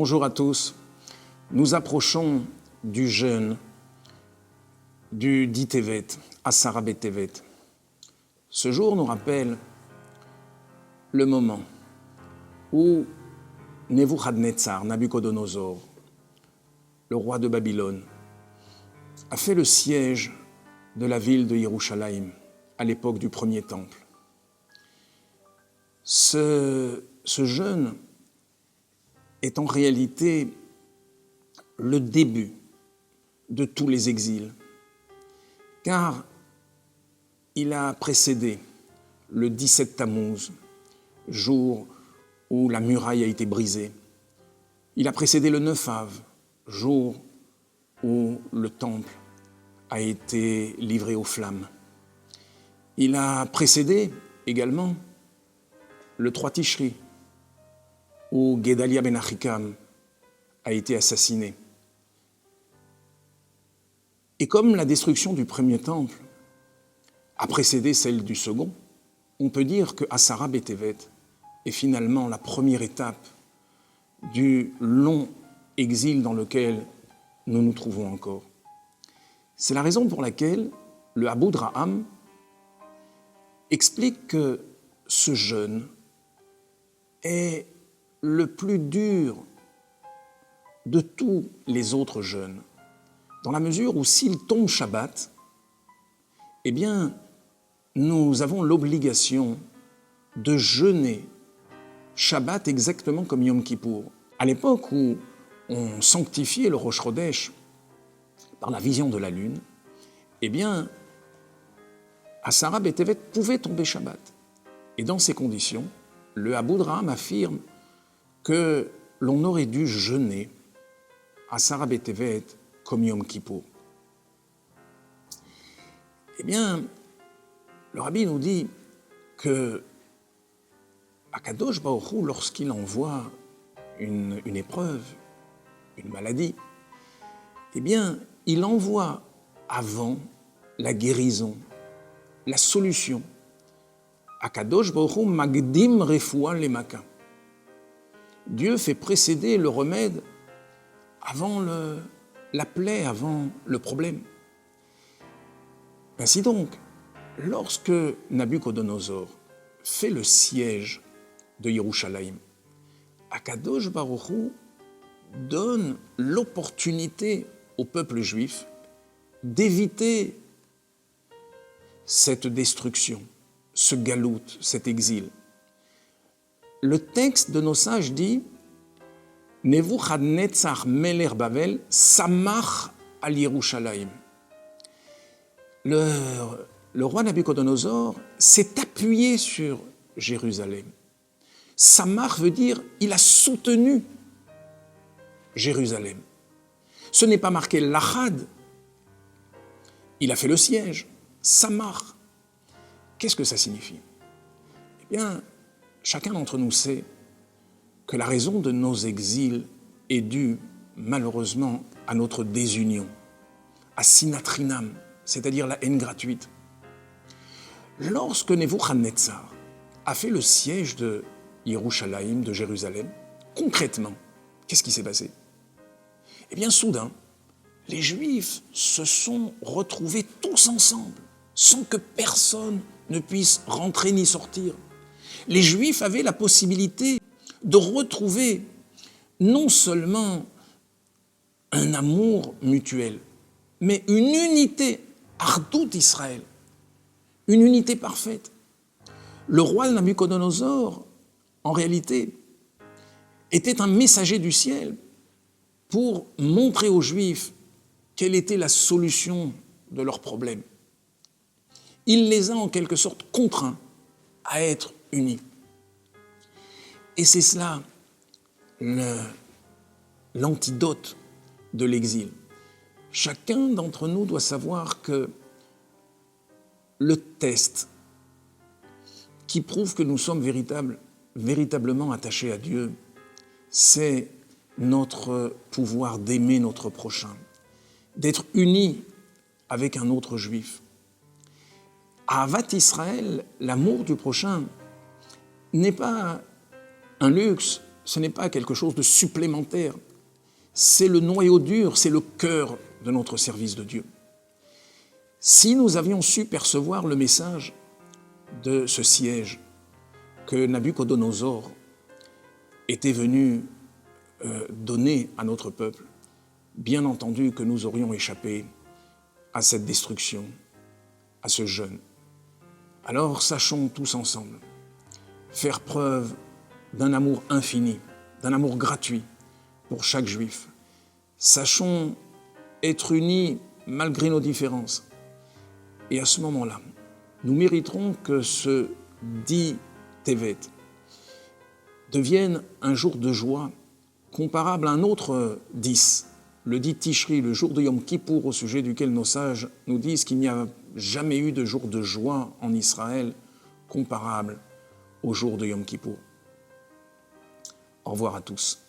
Bonjour à tous. Nous approchons du jeûne du 10 Tevet, Asara B'Tevet. Ce jour nous rappelle le moment où Nebuchadnezzar, Nabuchodonosor, le roi de Babylone, a fait le siège de la ville de Yerushalayim à l'époque du premier temple. Ce jeûne est en réalité le début de tous les exils, car il a précédé le 17 Tammuz, jour où la muraille a été brisée. Il a précédé le 9 Av, jour où le temple a été livré aux flammes. Il a précédé également le 3 Tishri, où Gedalia ben Achikam a été assassiné. Et comme la destruction du premier temple a précédé celle du second, on peut dire que Asara B'Tevet est finalement la première étape du long exil dans lequel nous nous trouvons encore. C'est la raison pour laquelle le Haboud Raham explique que ce jeûne est le plus dur de tous les autres jeûnes, dans la mesure où s'il tombe Shabbat, eh bien, nous avons l'obligation de jeûner Shabbat exactement comme Yom Kippour. À l'époque où on sanctifiait le Rosh Chodesh par la vision de la lune, eh bien, Asara B'Tevet pouvait tomber Shabbat. Et dans ces conditions, le Haboud Raham affirme que l'on aurait dû jeûner Asara B'Tevet comme Yom Kippour. Eh bien, le Rabbi nous dit que Akadosh Baruch Hu, lorsqu'il envoie une épreuve, une maladie, eh bien, il envoie avant la guérison, la solution. Akadosh Baruch Hu magdim refoua lemaka. Dieu fait précéder le remède avant la plaie, avant le problème. Ainsi donc, lorsque Nabuchodonosor fait le siège de Yerushalayim, Akadosh Baruch Hu donne l'opportunité au peuple juif d'éviter cette destruction, ce galout, cet exil. Le texte de nos sages dit « Nebuchadnezzar Melech Bavel samach al Yerushalayim ». Le roi Nabuchodonosor s'est appuyé sur Jérusalem. Samach veut dire « il a soutenu Jérusalem ». Ce n'est pas marqué l'achad, il a fait le siège, samach. Qu'est-ce que ça signifie? Eh bien, chacun d'entre nous sait que la raison de nos exils est due, malheureusement, à notre désunion, à sinatrinam, c'est-à-dire la haine gratuite. Lorsque Nebuchadnezzar a fait le siège de Yerushalayim, de Jérusalem, concrètement, qu'est-ce qui s'est passé? Eh bien, soudain, les Juifs se sont retrouvés tous ensemble, sans que personne ne puisse rentrer ni sortir. Les Juifs avaient la possibilité de retrouver non seulement un amour mutuel, mais une unité, Ardout Israël, une unité parfaite. Le roi Nabuchodonosor, en réalité, était un messager du ciel pour montrer aux Juifs quelle était la solution de leurs problèmes. Il les a en quelque sorte contraints à être unis. Et c'est cela l'antidote de l'exil. Chacun d'entre nous doit savoir que le test qui prouve que nous sommes véritablement attachés à Dieu, c'est notre pouvoir d'aimer notre prochain, d'être unis avec un autre juif. À Ahavat Israël, l'amour du prochain n'est pas un luxe ce n'est pas quelque chose de supplémentaire. C'est le noyau dur, c'est le cœur de notre service de Dieu. Si nous avions su percevoir le message de ce siège que Nabuchodonosor était venu donner à notre peuple, bien entendu que nous aurions échappé à cette destruction, à ce jeûne. Alors sachons tous ensemble faire preuve d'un amour infini, d'un amour gratuit pour chaque juif. Sachons être unis malgré nos différences. Et à ce moment-là, nous mériterons que ce 10 Tevet devienne un jour de joie comparable à un autre 10, le 10 Tishri, le jour de Yom Kippour, au sujet duquel nos sages nous disent qu'il n'y a jamais eu de jour de joie en Israël comparable au jour de Yom Kippour. Au revoir à tous.